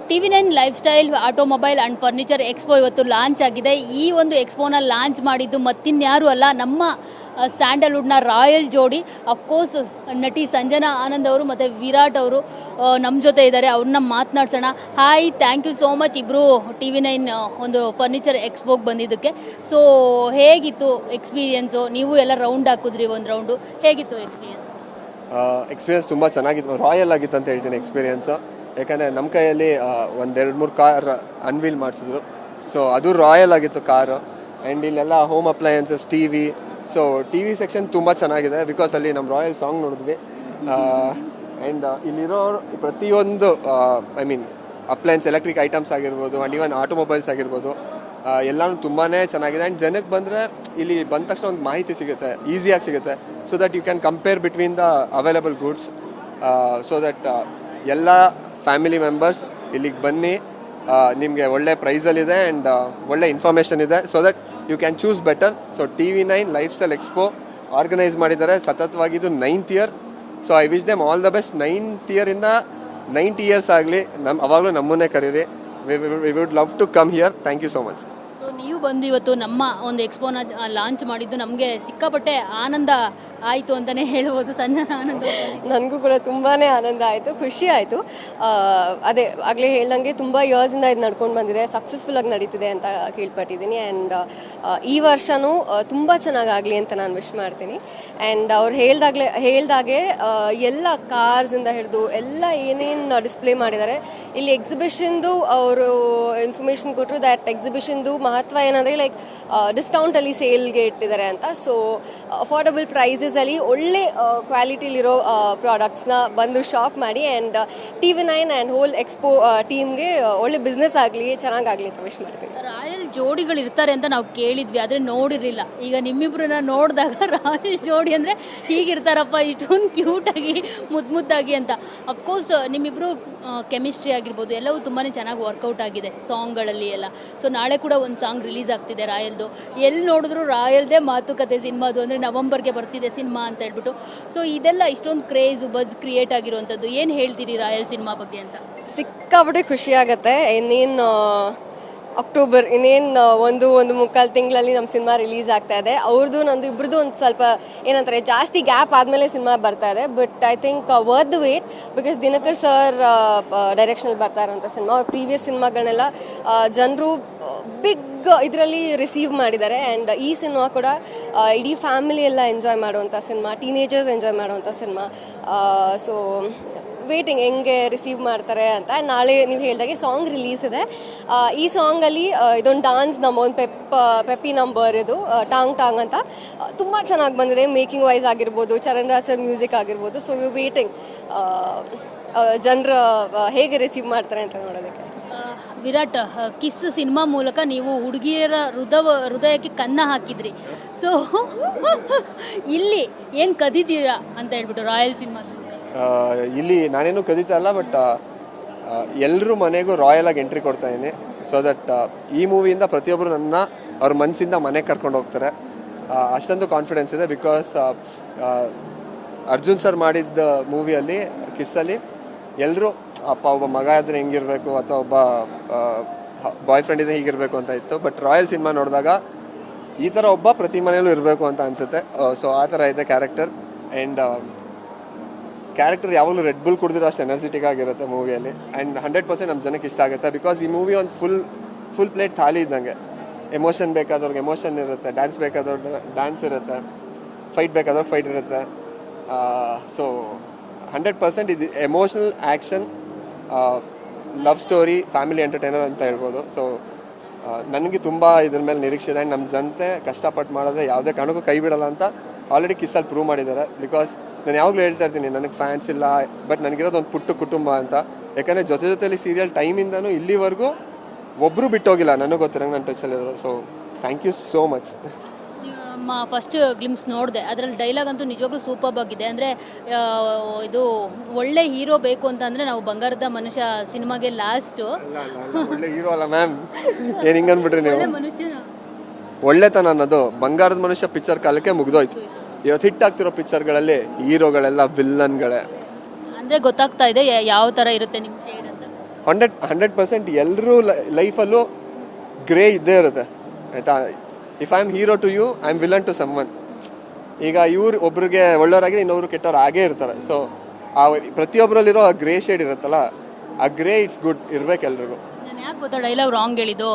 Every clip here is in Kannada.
TV9 life style automobile and furniture expo ಇವತ್ತು ಲಾಂಚ್ ಆಗಿದೆ. ಈ ಒಂದು ಎಕ್ಸ್ಪೋನ ಲಾಂಚ್ ಮಾಡಿದ್ದು ಮತ್ತಿನ್ಯಾರು ಅಲ್ಲ, ನಮ್ಮ ಸ್ಯಾಂಡಲ್ವುಡ್ನ ರಾಯಲ್ ಜೋಡಿ. ಅಫ್ಕೋರ್ಸ್ ನಟಿ ಸಂಜನಾ ಆನಂದ್ ಅವರು ಮತ್ತು ವಿರಾಟ್ ಅವರು ನಮ್ಮ ಜೊತೆ ಇದ್ದಾರೆ. ಅವ್ರನ್ನ ಮಾತನಾಡ್ಸೋಣ. Hi, thank you so much ಇಬ್ಬರು TV9 ಒಂದು ಫರ್ನಿಚರ್ ಎಕ್ಸ್ಪೋಗೆ ಬಂದಿದ್ದಕ್ಕೆ. ಸೊ ಹೇಗಿತ್ತು ಎಕ್ಸ್ಪೀರಿಯೆನ್ಸು? ನೀವು ಎಲ್ಲ ರೌಂಡ್ ಹಾಕಿದ್ರಿ, ಒಂದು ರೌಂಡು. ಹೇಗಿತ್ತು ಎಕ್ಸ್ಪೀರಿಯನ್ಸ್ ತುಂಬ ಚೆನ್ನಾಗಿತ್ತು, ರಾಯಲ್ ಆಗಿತ್ತು ಅಂತ ಹೇಳ್ತೀನಿ ಎಕ್ಸ್ಪೀರಿಯೆನ್ಸು. ಯಾಕಂದರೆ ನಮ್ಮ ಕೈಯಲ್ಲಿ ಒಂದೆರಡು ಮೂರು ಕಾರ್ ಅನ್ವೀಲ್ ಮಾಡಿಸಿದ್ರು. ಸೊ ಅದು ರಾಯಲ್ ಆಗಿತ್ತು ಕಾರು. ಆ್ಯಂಡ್ ಇಲ್ಲೆಲ್ಲ home appliances, so TV section ತುಂಬ ಚೆನ್ನಾಗಿದೆ. ಬಿಕಾಸ್ ಅಲ್ಲಿ ನಮ್ಮ ರಾಯಲ್ ಸಾಂಗ್ ನೋಡಿದ್ವಿ. ಆ್ಯಂಡ್ ಇಲ್ಲಿರೋ ಪ್ರತಿಯೊಂದು ಅಪ್ಲಯನ್ಸ್, ಎಲೆಕ್ಟ್ರಿಕ್ ಐಟಮ್ಸ್ ಆಗಿರ್ಬೋದು ಆ್ಯಂಡ್ ಈವನ್ ಆಟೋಮೊಬೈಲ್ಸ್ ಆಗಿರ್ಬೋದು, ಎಲ್ಲನೂ ತುಂಬಾ ಚೆನ್ನಾಗಿದೆ. ಆ್ಯಂಡ್ ಜನಕ್ಕೆ ಬಂದರೆ ಇಲ್ಲಿ ಬಂದ ತಕ್ಷಣ ಒಂದು ಮಾಹಿತಿ ಸಿಗುತ್ತೆ, ಈಸಿಯಾಗಿ ಸಿಗುತ್ತೆ. So that you can compare between the available goods. So that ಎಲ್ಲ ಫ್ಯಾಮಿಲಿ ಮೆಂಬರ್ಸ್ ಇಲ್ಲಿಗೆ ಬನ್ನಿ, ನಿಮಗೆ ಒಳ್ಳೆ ಪ್ರೈಸಲ್ಲಿದೆ ಆ್ಯಂಡ್ ಒಳ್ಳೆ ಇನ್ಫಾರ್ಮೇಷನ್ ಇದೆ. So that you can choose better. So TV9 life style expo organise ಮಾಡಿದ್ದಾರೆ. ಸತತವಾಗಿದ್ದು 9th year. So I wish them all the best. 9th ಇಯರಿಂದ 90 ಇಯರ್ಸ್ ಆಗಲಿ. ಅವಾಗಲೂ ನಮ್ಮನ್ನೇ ಕರೀರಿ. We would love to come here. Thank you so much. So ನೀವು ಬಂದು ಇವತ್ತು ನಮ್ಮ ಒಂದು ಎಕ್ಸ್ಪೋನ ಲಾಂಚ್ ಮಾಡಿದ್ದು ನಮಗೆ ಸಿಕ್ಕಾಪಟ್ಟೆ ಆನಂದ ಆಯಿತು ಅಂತಲೇ ಹೇಳ್ಬೋದು. ಸಂಜನಾ ಆನಂದ ನನಗೂ ಕೂಡ ತುಂಬಾ ಆನಂದ ಆಯಿತು, ಖುಷಿ ಆಯಿತು. ಅದೇ ಆಗಲೇ ಹೇಳ್ದಂಗೆ ತುಂಬ ಇಯರ್ಸಿಂದ ಇದು ನಡ್ಕೊಂಡು ಬಂದಿದೆ, ಸಕ್ಸಸ್ಫುಲ್ಲಾಗಿ ನಡೀತಿದೆ ಅಂತ ಕೇಳ್ಪಟ್ಟಿದ್ದೀನಿ. ಆ್ಯಂಡ್ ಈ ವರ್ಷವೂ ತುಂಬ ಚೆನ್ನಾಗಾಗಲಿ ಅಂತ ನಾನು ವಿಶ್ ಮಾಡ್ತೀನಿ. ಆ್ಯಂಡ್ ಅವ್ರು ಹೇಳ್ದಾಗೆ ಎಲ್ಲ ಕಾರ್ಸಿಂದ ಹಿಡಿದು ಎಲ್ಲ ಏನೇನು ಡಿಸ್ಪ್ಲೇ ಮಾಡಿದ್ದಾರೆ ಇಲ್ಲಿ ಎಕ್ಸಿಬಿಷನ್ದು ಅವರು ಇನ್ಫಾರ್ಮೇಷನ್ ಕೊಟ್ಟರು. ದ್ಯಾಟ್ ಎಕ್ಸಿಬಿಷನ್ದು ಮಹತ್ವ ಏನಂದರೆ ಲೈಕ್ ಡಿಸ್ಕೌಂಟಲ್ಲಿ ಸೇಲ್ಗೆ ಇಟ್ಟಿದ್ದಾರೆ ಅಂತ. ಸೊ ಅಫೋರ್ಡಬಲ್ ಪ್ರೈಸಸಲ್ಲಿ ಒಳ್ಳೆ ಕ್ವಾಲಿಟಿಲಿರೋ ಪ್ರಾಡಕ್ಟ್ಸ್ನ ಬಂದು ಶಾಪ್ ಮಾಡಿ. And TV9 and whole expo ಟೀಮ್ಗೆ ಒಳ್ಳೆ ಬಿಸ್ನೆಸ್ ಆಗಲಿ, ಚೆನ್ನಾಗಾಗಲಿ ಅಂತ ವಿಶ್ ಮಾಡ್ತೀನಿ. ರಾಯಲ್ ಜೋಡಿಗಳು ಇರ್ತಾರೆ ಅಂತ ನಾವು ಕೇಳಿದ್ವಿ, ಆದರೆ ನೋಡಿರಲಿಲ್ಲ. ಈಗ ನಿಮ್ಮಿಬ್ಬರನ್ನ ನೋಡಿದಾಗ ರಾಯಲ್ ಜೋಡಿ ಅಂದರೆ ಹೀಗಿರ್ತಾರಪ್ಪ, ಇಷ್ಟೊಂದು ಕ್ಯೂಟಾಗಿ ಮುದ್ದಾಗಿ ಅಂತ. ಅಫ್ಕೋರ್ಸ್ ನಿಮ್ಮಿಬ್ಬರು ಕೆಮಿಸ್ಟ್ರಿ ಆಗಿರ್ಬೋದು ಎಲ್ಲವೂ ತುಂಬಾ ಚೆನ್ನಾಗಿ ವರ್ಕೌಟ್ ಆಗಿದೆ ಸಾಂಗ್ಗಳಲ್ಲಿ ಎಲ್ಲ. ಸೊ ನಾಳೆ ಕೂಡ ಒಂದು ಸಾಂಗ್ ರಿಲೀಸ್ ಆಗ್ತಿದೆ ರಾಯಲ್ದು. ಎಲ್ಲಿ ನೋಡಿದ್ರು ರಾಯಲ್ದೇ ಮಾತುಕತೆ ಸಿನಿಮಾದು, ಅಂದರೆ ನವಂಬರ್ಗೆ ಬರ್ತಿದೆ ಸಿನಿಮಾ ಅಂತ ಹೇಳ್ಬಿಟ್ಟು. ಸೊ ಇದೆಲ್ಲ ಇಷ್ಟೊಂದು ಕ್ರೇಜು ಬಜ್ ಕ್ರಿಯೇಟ್ ಆಗಿರುವಂಥದ್ದು. ಏನು ಹೇಳ್ತೀರಿ ರಾಯಲ್ ಸಿನಿಮಾ ಬಗ್ಗೆ ಅಂತ? ಸಿಕ್ಕಾಪಟ್ಟೆ ಖುಷಿ ಆಗುತ್ತೆ. ಇನ್ನೇನು ಅಕ್ಟೋಬರ್, ಇನ್ನೇನು ಒಂದು ಮುಕ್ಕಾಲು ತಿಂಗಳಲ್ಲಿ ನಮ್ಮ ಸಿನಿಮಾ ರಿಲೀಸ್ ಆಗ್ತಾ ಇದೆ. ಅವ್ರದ್ದು ನಂದು ಇಬ್ಬರದು ಒಂದು ಸ್ವಲ್ಪ ಏನಂತಾರೆ ಜಾಸ್ತಿ ಗ್ಯಾಪ್ ಆದಮೇಲೆ ಸಿನಿಮಾ ಬರ್ತಾ ಇದೆ. But I think worth the wait. Because Dinakar sir ಡೈರೆಕ್ಷನಲ್ಲಿ ಬರ್ತಾ ಇರೋಂಥ ಸಿನಿಮಾ. ಅವ್ರ ಪ್ರೀವಿಯಸ್ ಸಿನಿಮಾಗಳನ್ನೆಲ್ಲ ಜನರು ಬಿಗ್ ಇದರಲ್ಲಿ ರಿಸೀವ್ ಮಾಡಿದ್ದಾರೆ. ಆ್ಯಂಡ್ ಈ ಸಿನಿಮಾ ಕೂಡ ಇಡೀ ಫ್ಯಾಮಿಲಿ ಎಲ್ಲ ಎಂಜಾಯ್ ಮಾಡುವಂಥ ಸಿನಿಮಾ, ಟೀನೇಜರ್ಸ್ ಎಂಜಾಯ್ ಮಾಡುವಂಥ ಸಿನಿಮಾ. ಸೊ ವೇಟಿಂಗ್ ಹೆಂಗೆ ರಿಸೀವ್ ಮಾಡ್ತಾರೆ ಅಂತ. ನಾಳೆ ನೀವು ಹೇಳಿದಾಗೆ ಸಾಂಗ್ ರಿಲೀಸ್ ಇದೆ. ಈ ಸಾಂಗಲ್ಲಿ ಇದೊಂದು ಡಾನ್ಸ್ ಒಂದು ಪೆಪ್ಪಿ ನಂಬರ್, ಇದು ಟಾಂಗ್ ಅಂತ ತುಂಬ ಚೆನ್ನಾಗಿ ಬಂದಿದೆ. ಮೇಕಿಂಗ್ ವೈಸ್ ಆಗಿರ್ಬೋದು, ಚರಣ್ ರಾಜ್ ಸರ್ ಮ್ಯೂಸಿಕ್ ಆಗಿರ್ಬೋದು. ಸೊ ಯು ವೇಟಿಂಗ್ ಜನರು ಹೇಗೆ ರಿಸೀವ್ ಮಾಡ್ತಾರೆ ಅಂತ ನೋಡೋದಕ್ಕೆ. ವಿರಾಟ್, ಕಿಸ್ ಸಿನಿಮಾ ಮೂಲಕ ನೀವು ಹುಡುಗಿಯರ ಹೃದಯಕ್ಕೆ ಕನ್ನ ಹಾಕಿದ್ರಿ. ಸೊ ಇಲ್ಲಿ ಏನು ಕದಿದ್ದೀರಾ ಅಂತ ಹೇಳ್ಬಿಟ್ಟು ರಾಯಲ್ ಸಿನಿಮಾ? ಇಲ್ಲಿ ನಾನೇನು ಕದೀತಾ ಇಲ್ಲ, ಬಟ್ ಎಲ್ಲರೂ ಮನೆಗೂ ರಾಯಲ್ ಆಗಿ ಎಂಟ್ರಿ ಕೊಡ್ತಾ ಇದ್ದೀನಿ. ಸೊ ದಟ್ ಈ ಮೂವಿಯಿಂದ ಪ್ರತಿಯೊಬ್ಬರು ನನ್ನ ಅವ್ರ ಮನಸ್ಸಿಂದ ಮನೆಗೆ ಕರ್ಕೊಂಡು ಹೋಗ್ತಾರೆ. ಅಷ್ಟೊಂದು ಕಾನ್ಫಿಡೆನ್ಸ್ ಇದೆ. ಬಿಕಾಸ್ ಅರ್ಜುನ್ ಸರ್ ಮಾಡಿದ್ದ ಮೂವಿಯಲ್ಲಿ ಕಿಸ್ಸಲ್ಲಿ ಎಲ್ಲರೂ ಒಬ್ಬ ಮಗ ಇದ್ರೆ ಹೆಂಗಿರಬೇಕು ಅಥವಾ ಒಬ್ಬ ಬಾಯ್ ಫ್ರೆಂಡ್ ಇದ್ರೆ ಹೀಗಿರಬೇಕು ಅಂತ ಇತ್ತು. ಬಟ್ ರಾಯಲ್ ಸಿನಿಮಾ ನೋಡಿದಾಗ ಈ ಥರ ಒಬ್ಬ ಪ್ರತಿ ಮನೆಯಲ್ಲೂ ಇರಬೇಕು ಅಂತ ಅನಿಸುತ್ತೆ. ಸೊ ಆ ಥರ ಇದೆ ಕ್ಯಾರೆಕ್ಟರ್. ಆ್ಯಂಡ್ ಕ್ಯಾರೆಕ್ಟರ್ ಯಾವಾಗಲೂ ರೆಡ್ ಬುಲ್ ಕುಡಿದಿರೋ ಅಷ್ಟು ಎನರ್ಜೆಟಿಕ್ ಆಗಿರುತ್ತೆ ಮೂವಿಯಲ್ಲಿ. ಆ್ಯಂಡ್ 100% ನಮ್ಮ ಜನಕ್ಕೆ ಇಷ್ಟ ಆಗುತ್ತೆ. ಬಿಕಾಸ್ ಈ ಮೂವಿ ಒಂದು ಫುಲ್ ಪ್ಲೇಟ್ ಥಾಲಿ ಇದ್ದಂಗೆ. ಎಮೋಷನ್ ಬೇಕಾದವ್ರಿಗೆ ಎಮೋಷನ್ ಇರುತ್ತೆ, ಡ್ಯಾನ್ಸ್ ಬೇಕಾದವ್ರಿಗೆ ಡ್ಯಾನ್ಸ್ ಇರುತ್ತೆ, ಫೈಟ್ ಬೇಕಾದವ್ರಿಗೆ ಫೈಟ್ ಇರುತ್ತೆ. ಸೊ 100% ಇದು emotional action, love story, family entertainer ಅಂತ ಹೇಳ್ಬೋದು. ಸೊ ನನಗೆ ತುಂಬ ಇದ್ರ ಮೇಲೆ ನಿರೀಕ್ಷೆ ಇದೆ. ನಮ್ಮ ಜನತೆ ಕಷ್ಟಪಟ್ಟು ಮಾಡಿದ್ರೆ ಯಾವುದೇ ಕಾರಣಕ್ಕೂ ಕೈ ಬಿಡಲ್ಲ ಅಂತ ಆಲ್ರೆಡಿ ಕಿಸ್ಸಲ್ಲಿ ಪ್ರೂವ್ ಮಾಡಿದ್ದಾರೆ. ಬಿಕಾಸ್ ನಾನು ಯಾವಾಗಲೂ ಹೇಳ್ತಾ ಇರ್ತೀನಿ, ನನಗೆ ಫ್ಯಾನ್ಸ್ ಇಲ್ಲ, ಬಟ್ ನನಗಿರೋದು ಒಂದು ಪುಟ್ಟ ಕುಟುಂಬ ಅಂತ. ಯಾಕಂದರೆ ಜೊತೆಲಿ ಸೀರಿಯಲ್ ಟೈಮಿಂದನೂ ಇಲ್ಲಿವರೆಗೂ ಒಬ್ಬರು ಬಿಟ್ಟೋಗಿಲ್ಲ ನನಗೆ ಗೊತ್ತಿರಂಗೆ ನನ್ನ ಟಚಲ್ಲಿರೋದು. So thank you so much. ನಮ್ಮ ಫಸ್ಟ್ ಗ್ಲಿಮ್ಸ್ ನೋಡಿದೆ, ಅದರಲ್ಲಿ ಡೈಲಾಗ್ ಅಂತೂ ನಿಜವಾಗ್ಲೂ ಸೂಪರ್ ಆಗಿದೆ. ಅಂದರೆ ಇದು ಒಳ್ಳೆ ಹೀರೋ ಬೇಕು ಅಂತಂದರೆ ನಾವು ಬಂಗಾರದ ಮನುಷ್ಯ ಸಿನಿಮಾಗೆ ಲಾಸ್ಟು ಒಳ್ಳೆ ಹೀರೋ ಅಲ್ಲ ಮ್ಯಾಮ್, ಏನು ಹಿಂಗೆ ಅಂದ್ಬಿಟ್ರಿ ನೀವು? ಮನುಷ್ಯನ ಒಳ್ಳೆತನ ಅನ್ನೋದು ಬಂಗಾರದ ಮನುಷ್ಯ ಪಿಕ್ಚರ್ ಕಾಲಕ್ಕೆ ಮುಗ್ದೋಯ್ತು. ಇವತ್ತು ಹಿಟ್ ಆಗ್ತಿರೋ ಪಿಕ್ಚರ್ಗಳಲ್ಲಿ ಹೀರೋಗಳೆಲ್ಲ ವಿಲ್ಲನ್ಗಳೇ. ಅಂದರೆ ಗೊತ್ತಾಗ್ತಾ ಇದೆ ಯಾವ ಥರ ಇರುತ್ತೆ ನಿಮ್ಮ ಶೇಡ್ ಅಂತ. 100% ಎಲ್ಲರೂ ಲೈಫಲ್ಲೂ ಗ್ರೇ ಇದ್ದೇ ಇರುತ್ತೆ ಆಯಿತಾ. If I am hero to you, I am villain to someone. ಈಗ ಇವ್ರು ಒಬ್ರಿಗೆ ಒಳ್ಳೆಯವರಾಗಿ ಇನ್ನೊಬ್ರು ಕೆಟ್ಟವ್ರು ಆಗೇ ಇರ್ತಾರೆ. ಸೊ ಆ ಪ್ರತಿಯೊಬ್ಬರಲ್ಲಿರೋ ಆ ಗ್ರೇ ಶೇಡ್ ಇರುತ್ತಲ್ಲ, ಆ ಗ್ರೇ ಇಟ್ಸ್ ಗುಡ್ ಇರ್ಬೇಕು ಎಲ್ರಿಗೂ. ನಾನು ಯಾಕೆ ಗೊತ್ತಾ ಡೈಲಾಗ್ ರಾಂಗ್ ಹೇಳಿದ್ದು,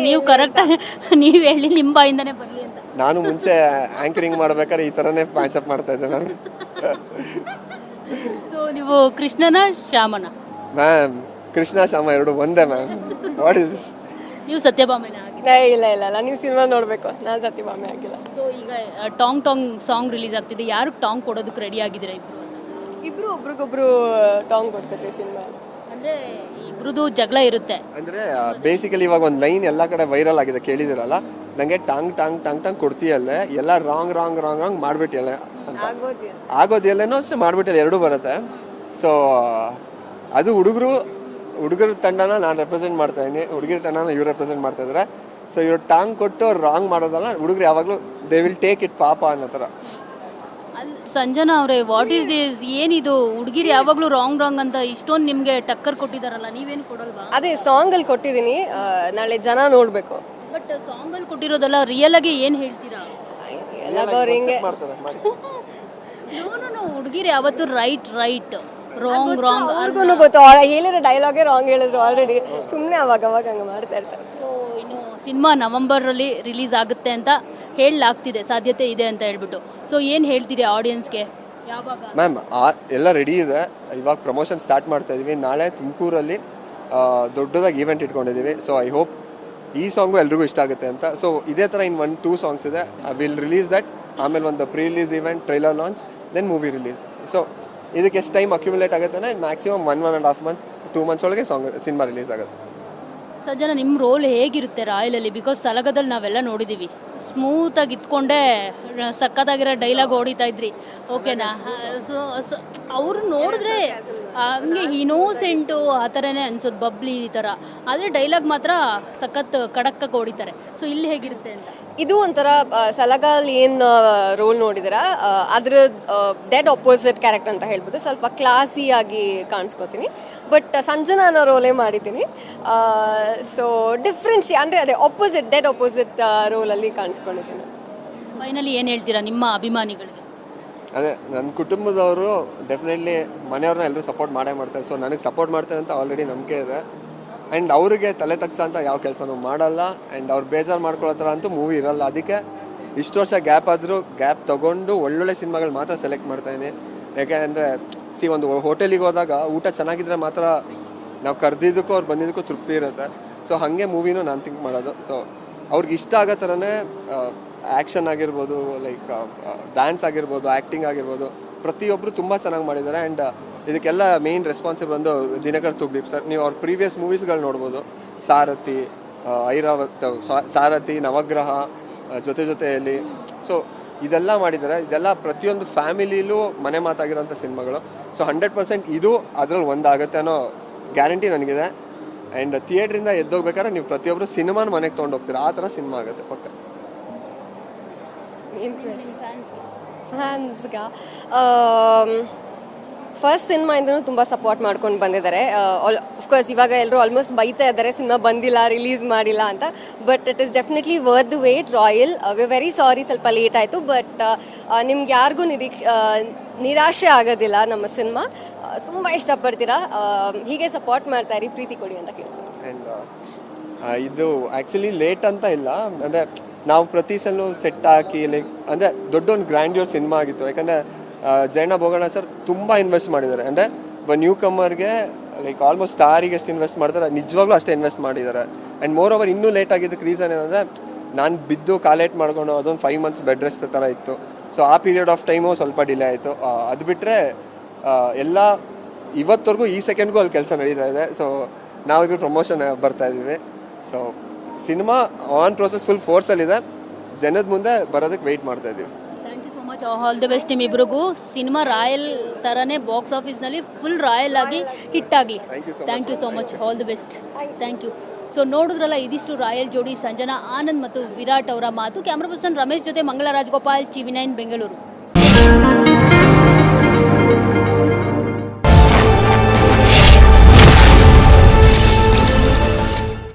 ನೀವು ಕರೆಕ್ಟಾಗಿ ನೀವು ಹೇಳಿ ನಿಮ್ಮ ಬಾಯಿಂದನೇ ಬರಲಿ ಅಂತ. ನಾನು ಮುಂಚೆ ಆ್ಯಂಕರಿಂಗ್ ಮಾಡ್ಬೇಕಾದ್ರೆ ಈ ಥರನೇ ಪ್ಯಾಚಪ್ ಮಾಡ್ತಾ ಇದ್ದೆ ನಾನು. ಸೊ ನೀವು ಕೃಷ್ಣನ ಶ್ಯಾಮನ? ಮ್ಯಾಮ್ ಕೃಷ್ಣ ಶ್ಯಾಮ ಎರಡು ಒಂದೇ ಮ್ಯಾಮ್. What is this? ನೀವು ಸತ್ಯಭಾಮೆನ ಆಗಿದೆ? ಇಲ್ಲ ಇಲ್ಲ ಇಲ್ಲ, ನೀವು ಸಿನಿಮಾ ನೋಡಬೇಕು, ನಾನು ಸತ್ಯಭಾಮೆ ಆಗಿಲ್ಲ. ಸೊ ಈಗ ಟಾಂಗ್ ಟಾಂಗ್ ಸಾಂಗ್ ರಿಲೀಸ್ ಆಗ್ತಿದೆ, ಯಾರು ಟಾಂಗ್ ಕೊಡೋದಕ್ಕೆ ರೆಡಿ ಆಗಿದ್ದೀರಾ ಇಬ್ರು? ಇಬ್ರು ಒಬ್ರಿಗೊಬ್ರು ಟಾಂಗ್ ಕೊಡ್ಕೊತೀವಿ ಸಿನಿಮಾ. ಅಂದರೆ ಇಬ್ರದ್ದು ಜಗಳ ಇರುತ್ತೆ. ಅಂದರೆ ಬೇಸಿಕಲಿ ಇವಾಗ ಒಂದು ಲೈನ್ ಎಲ್ಲ ಕಡೆ ವೈರಲ್ ಆಗಿದೆ, ಕೇಳಿದಿರಲ್ಲ, ನನಗೆ ಟಾಂಗ್ ಟಾಂಗ್ ಟಾಂಗ್ ಟಾಂಗ್ ಕೊಡ್ತೀಯಲ್ಲೇ, ಎಲ್ಲ ರಾಂಗ್ ರಾಂಗ್ ರಾಂಗ್ ರಾಂಗ್ ಮಾಡ್ಬಿಟ್ಟಿಯಲ್ಲ ಅಂತ. ಆಗೋದಿಲ್ಲನೋ ಅಷ್ಟೇ ಮಾಡ್ಬಿಟ್ಟಿಲ್ಲ, ಎರಡೂ ಬರುತ್ತೆ. ಸೊ ಅದು ಹುಡುಗರ ತಂಡನ ನಾನು ರೆಪ್ರೆಸೆಂಟ್ ಮಾಡ್ತಾ ಇದ್ದೀನಿ, ಹುಡುಗಿರ ತಂಡನ ಇವ್ರು ರೆಪ್ರೆಸೆಂಟ್ ಮಾಡ್ತಾ ಇದ್ದಾರೆ. ಸೊ ಇವ್ರು ಟಾಂಗ್ ಕೊಟ್ಟು ರಾಂಗ್ ಮಾಡೋದಲ್ಲ, ಹುಡುಗರು ಯಾವಾಗಲೂ ದೇ ವಿಲ್ ಟೇಕ್ ಇಟ್ ಪಾಪ ಅನ್ನೋ ಥರ. ಅಲ್ಲಿ ಸಂಜನಾ ಅವರೇ, ವಾಟ್ ಈಸ್ ದಿಸ್? ಏನಿದು ಹುಡುಗಿರು ಯಾವಾಗಲೂ ರಾಂಗ್ ರಾಂಗ್ ಅಂತ ಇಷ್ಟೊಂದು ನಿಮಗೆ ಟಕ್ಕರ್ ಕೊಟ್ಟಿದ್ದಾರಲ್ಲ, ನೀವೇನು ಕೊಡಲ್ವಾ? ಅದೇ ಸಾಂಗಲ್ಲಿ ಕೊಟ್ಟಿದ್ದೀನಿ, ನಾಳೆ ಜನ ನೋಡಬೇಕು. ಬಟ್ ಸಾಂಗಲ್ಲಿ ಕೊಟ್ಟಿರೋದಲ್ಲ, ರಿಯಲ್ ಆಗಿ ಏನು ಹೇಳ್ತೀರಾ? ಎಲ್ಲಾಗವ್ರು ಹಿಂಗೆ ಮಾಡ್ತಾರೆ ಮಾಡಿ. ನೋ ಹುಡುಗಿರು ಯಾವತ್ತು ರೈಟ್ ರಾಂಗ್ ಅವ್ರಿಗೂ ಗೊತ್ತು, ಹೇಳಿರೋ ಡೈಲಾಗೇ ರಾಂಗ್ ಹೇಳಿದ್ರು ಆಲ್ರೆಡಿ, ಸುಮ್ಮನೆ ಅವಾಗ ಹಂಗೆ ಮಾಡ್ತಾ ಇರ್ತಾರೆ. ಸೊ ಇನ್ನು ಸಿನಿಮಾ ನವೆಂಬರಲ್ಲಿ ರಿಲೀಸ್ ಆಗುತ್ತೆ ಅಂತ ಹೇಳಲಾಗ್ತಿದೆ, ಸಾಧ್ಯತೆ ಇದೆ ಅಂತ ಹೇಳ್ಬಿಟ್ಟು. ಸೊ ಏನು ಹೇಳ್ತೀರಿ ಆಡಿಯನ್ಸ್ಗೆ? ಯಾವಾಗ ಮ್ಯಾಮ್ ಎಲ್ಲ ರೆಡಿ ಇದೆ, ಇವಾಗ ಪ್ರಮೋಷನ್ ಸ್ಟಾರ್ಟ್ ಮಾಡ್ತಾ ಇದೀವಿ. ನಾಳೆ ತುಮಕೂರಲ್ಲಿ ದೊಡ್ಡದಾಗಿ ಈವೆಂಟ್ ಇಟ್ಕೊಂಡಿದ್ದೀವಿ. ಸೊ ಐ ಹೋಪ್ ಈ ಸಾಂಗು ಎಲ್ರಿಗೂ ಇಷ್ಟ ಆಗುತ್ತೆ ಅಂತ. ಸೊ ಇದೇ ಥರ ಇನ್ನು 1-2 ಸಾಂಗ್ಸ್ ಇದೆ, ವಿಲ್ ರಿಲೀಸ್ ದಟ್. ಆಮೇಲೆ ಒಂದು pre release event, trailer launch, then movie release. So ಇದಕ್ಕೆ ಎಷ್ಟು ಟೈಮ್ ಅಕ್ಯುಮುಲೇಟ್ ಆಗುತ್ತೆ? ಮ್ಯಾಕ್ಸಿಮಮ್ 1.5 ಮಂತ್ 2 ಮಂತ್ಸ್ ಒಳಗೆ ಸಿನಿಮಾ ರಿಲೀಸ್ ಆಗುತ್ತೆ. ಸಂಜನಾ, ನಿಮ್ಮ ರೋಲ್ ಹೇಗಿರುತ್ತೆ ರಾಯಲಲ್ಲಿ? ಬಿಕಾಸ್ ಸಲಗದಲ್ಲಿ ನಾವೆಲ್ಲ ನೋಡಿದ್ದೀವಿ, ಸ್ಮೂತಾಗಿ ಇತ್ಕೊಂಡೇ ಸಕ್ಕತ್ತಾಗಿರೋ ಡೈಲಾಗ್ ಹೊಡಿತಾ ಇದ್ರಿ, ಓಕೆನಾ? ಸೊ ಅವ್ರು ನೋಡಿದ್ರೆ ಹಂಗೆ ಇನೋಸೆಂಟು ಆ ಥರನೇ ಅನ್ಸೋದು, ಬಬ್ಲಿ ಈ ಥರ. ಆದರೆ ಡೈಲಾಗ್ ಮಾತ್ರ ಸಖತ್ ಖಡಕ್ಕಾಗಿ ಹೊಡಿತಾರೆ. ಸೊ ಇಲ್ಲಿ ಹೇಗಿರುತ್ತೆ ಅಂತ? ಇದು ಒಂಥರ ಸಲಗಾಲ್ ಏನು ರೋಲ್ ನೋಡಿದಿರಾ ಅದ್ರ ಡೆಡ್ ಅಪೋಸಿಟ್ ಕ್ಯಾರೆಕ್ಟರ್ ಅಂತ ಹೇಳ್ಬೋದು. ಸ್ವಲ್ಪ ಕ್ಲಾಸಿ ಆಗಿ ಕಾಣಿಸ್ಕೋತೀನಿ, ಬಟ್ ಸಂಜನಾ ಅನ್ನೋ ರೋಲೇ ಮಾಡಿದ್ದೀನಿ. ಸೊ ಡಿಫ್ರೆನ್ಸ್ ಅಂದರೆ ಅದೇ ಡೆಡ್ ಅಪೋಸಿಟ್ ರೋಲಲ್ಲಿ ಕಾಣಿಸ್ಕೊಂಡಿದ್ದೀನಿ. ಫೈನಲಿ ಏನು ಹೇಳ್ತೀರಾ ನಿಮ್ಮ ಅಭಿಮಾನಿಗಳಿಗೆ? ಅದೇ ನನ್ನ ಕುಟುಂಬದವರು ಡೆಫಿನೆಟ್ಲಿ ಮನೆಯವ್ರನ್ನ ಎಲ್ಲರೂ ಸಪೋರ್ಟ್ ಮಾಡೇ ಮಾಡ್ತಾರೆ. ಸೊ ನನಗೆ ಸಪೋರ್ಟ್ ಮಾಡ್ತಾರೆ ಅಂತ ಆಲ್ರೆಡಿ ನಂಬಿಕೆ ಇದೆ. ಆ್ಯಂಡ್ ಅವ್ರಿಗೆ ತಲೆ ತಗ್ಸ ಅಂತ ಯಾವ ಕೆಲಸನೂ ಮಾಡಲ್ಲ, ಆ್ಯಂಡ್ ಅವ್ರು ಬೇಜಾರು ಮಾಡ್ಕೊಳ್ಳೋ ಥರ ಅಂತೂ ಮೂವಿ ಇರಲ್ಲ. ಅದಕ್ಕೆ ಇಷ್ಟು ವರ್ಷ ಗ್ಯಾಪ್ ಆದರೂ ಗ್ಯಾಪ್ ತೊಗೊಂಡು ಒಳ್ಳೊಳ್ಳೆ ಸಿನಿಮಾಗಳು ಮಾತ್ರ ಸೆಲೆಕ್ಟ್ ಮಾಡ್ತಾಯಿದ್ದೀನಿ. ಯಾಕೆಂದರೆ ಒಂದು ಹೋಟೆಲಿಗೆ ಹೋದಾಗ ಊಟ ಚೆನ್ನಾಗಿದ್ರೆ ಮಾತ್ರ ನಾವು ಕರೆದಿದ್ದಕ್ಕೂ ಅವ್ರು ಬಂದಿದ್ದಕ್ಕೂ ತೃಪ್ತಿ ಇರುತ್ತೆ. ಸೊ ಹಾಗೆ ಮೂವಿನೂ ನಾನು ಥಿಂಕ್ ಮಾಡೋದು. ಸೊ ಅವ್ರಿಗೆ ಇಷ್ಟ ಆಗೋ ಥರನೇ ಆ್ಯಕ್ಷನ್ ಆಗಿರ್ಬೋದು, ಲೈಕ್ ಡ್ಯಾನ್ಸ್ ಆಗಿರ್ಬೋದು, ಆ್ಯಕ್ಟಿಂಗ್ ಆಗಿರ್ಬೋದು, ಪ್ರತಿಯೊಬ್ಬರು ತುಂಬ ಚೆನ್ನಾಗಿ ಮಾಡಿದ್ದಾರೆ. ಆ್ಯಂಡ್ ಇದಕ್ಕೆಲ್ಲ ಮೇಯ್ನ್ ರೆಸ್ಪಾನ್ಸಿಬಲ್ ಬಂದು ದಿನಕರ್ ತೂಗ್ದೀಪ್ ಸರ್. ನೀವು ಅವ್ರ ಪ್ರೀವಿಯಸ್ ಮೂವೀಸ್ಗಳು ನೋಡ್ಬೋದು, ಸಾರಥಿ, ಐರಾವತ್, ಸಾರಥಿ, ನವಗ್ರಹ, ಜೊತೆಯಲ್ಲಿ. ಸೊ ಇದೆಲ್ಲ ಮಾಡಿದ್ದಾರೆ. ಇದೆಲ್ಲ ಪ್ರತಿಯೊಂದು ಫ್ಯಾಮಿಲಿಲೂ ಮನೆ ಮಾತಾಗಿರೋಂಥ ಸಿನಿಮಾಗಳು. ಸೊ 100% ಇದು ಅದರಲ್ಲಿ ಒಂದಾಗುತ್ತೆ ಅನ್ನೋ ಗ್ಯಾರಂಟಿ ನನಗಿದೆ. ಆ್ಯಂಡ್ ಥಿಯೇಟ್ರಿಂದ ಎದ್ದೋಗ್ಬೇಕಾದ್ರೆ ನೀವು ಪ್ರತಿಯೊಬ್ಬರು ಸಿನಿಮಾನ ಮನೆಗೆ ತೊಗೊಂಡೋಗ್ತೀರ, ಆ ಥರ ಸಿನಿಮಾ ಆಗುತ್ತೆ ಪಕ್ಕ. ಫ್ಯಾನ್ಸ್ಗ ಫಸ್ಟ್ ಸಿನಿಮಾಯಿಂದನೂ ತುಂಬ ಸಪೋರ್ಟ್ ಮಾಡ್ಕೊಂಡು ಬಂದಿದ್ದಾರೆ. ಅಫ್ಕೋರ್ಸ್ ಇವಾಗ ಎಲ್ಲರೂ ಆಲ್ಮೋಸ್ಟ್ ಬೈತಾ ಇದ್ದಾರೆ ಸಿನಿಮಾ ಬಂದಿಲ್ಲ, ರಿಲೀಸ್ ಮಾಡಿಲ್ಲ ಅಂತ. But it is definitely worth the wait. Royal we very sorry ಸ್ವಲ್ಪ ಲೇಟ್ ಆಯಿತು, ಬಟ್ ನಿಮ್ಗೆ ಯಾರಿಗೂ ನಿರಾಶೆ ಆಗೋದಿಲ್ಲ. ನಮ್ಮ ಸಿನಿಮಾ ತುಂಬ ಇಷ್ಟಪಡ್ತೀರಾ, ಹೀಗೆ ಸಪೋರ್ಟ್ ಮಾಡ್ತಾ ಇರಿ, ಪ್ರೀತಿ ಕೊಡಿ ಅಂತ ಕೇಳ್ತೀನಿ. ಆ್ಯಂಡ್ ಇದು ಆ್ಯಕ್ಚುಲಿ ಲೇಟ್ ಅಂತ ಇಲ್ಲ, ಅಂದರೆ ನಾವು ಪ್ರತಿ ಸಲ ಸೆಟ್ ಹಾಕಿ ಲೈಕ್ ಅಂದರೆ ದೊಡ್ಡ ಒಂದು ಗ್ರ್ಯಾಂಡ್ಯೂರ್ ಸಿನಿಮಾ ಆಗಿತ್ತು. ಯಾಕಂದರೆ ಜಯಣ್ಣ ಬೋಗಣ್ಣ ಸರ್ ತುಂಬ ಇನ್ವೆಸ್ಟ್ ಮಾಡಿದ್ದಾರೆ. ಅಂದರೆ ನ್ಯೂ ಕಮ್ಮರ್ಗೆ ಲೈಕ್ ಆಲ್ಮೋಸ್ಟ್ ಸ್ಟಾರಿಗೆ ಎಷ್ಟು ಇನ್ವೆಸ್ಟ್ ಮಾಡ್ತಾರೆ ನಿಜವಾಗ್ಲೂ ಅಷ್ಟೇ ಇನ್ವೆಸ್ಟ್ ಮಾಡಿದ್ದಾರೆ. ಆ್ಯಂಡ್ ಮೋರ್ ಓವರ್ ಇನ್ನೂ ಲೇಟ್ ಆಗಿದ್ದಕ್ಕೆ ರೀಸನ್ ಏನಂದರೆ ನಾನು ಬಿದ್ದು ಕಾಲೇಟ್ ಮಾಡ್ಕೊಂಡು ಅದೊಂದು 5 ಮಂತ್ಸ್ ಬೆಡ್ ರೆಸ್ಟ್ ಥರ ಇತ್ತು. ಸೊ ಆ ಪೀರಿಯಡ್ ಆಫ್ ಟೈಮು ಸ್ವಲ್ಪ ಡಿಲೇ ಆಯಿತು. ಅದು ಬಿಟ್ಟರೆ ಎಲ್ಲ ಇವತ್ತವರೆಗೂ ಈ ಸೆಕೆಂಡ್ಗೂ ಅಲ್ಲಿ ಕೆಲಸ ನಡೀತಾ ಇದೆ. ಸೊ ನಾವಿಬ್ಬರು ಪ್ರಮೋಷನ್ ಬರ್ತಾ ಇದ್ದೀವಿ. ಸೊ ಸಿನಿಮಾ ಆನ್ ಪ್ರೋಸೆಸ್ ಫುಲ್ ಫೋರ್ಸಲ್ಲಿದೆ, ಜನದ ಮುಂದೆ ಬರೋದಕ್ಕೆ ವೆಯ್ಟ್ ಮಾಡ್ತಾ ಇದ್ದೀವಿ. Thank you so much, all the best ನಿಮ್ಮಿಬ್ರಿಗೂ. ಸಿನಿಮಾ ರಾಯಲ್ ಥರನೇ ಬಾಕ್ಸ್ ಆಫೀಸ್ನಲ್ಲಿ ಫುಲ್ ರಾಯಲ್ ಆಗಿ ಹಿಟ್ ಆಗಲಿ. Thank you so much, all the best. Thank you. So ನೋಡಿದ್ರಲ್ಲ, ಇದಿಷ್ಟು ರಾಯಲ್ ಜೋಡಿ ಸಂಜನಾ ಆನಂದ್ ಮತ್ತು ವಿರಾಟ್ ಅವರ ಮಾತು. ಕ್ಯಾಮ್ರಾ ಪರ್ಸನ್ ರಮೇಶ್ ಜೊತೆ ಮಂಗಳ ರಾಜಗೋಪಾಲ್, TV9 ಬೆಂಗಳೂರು.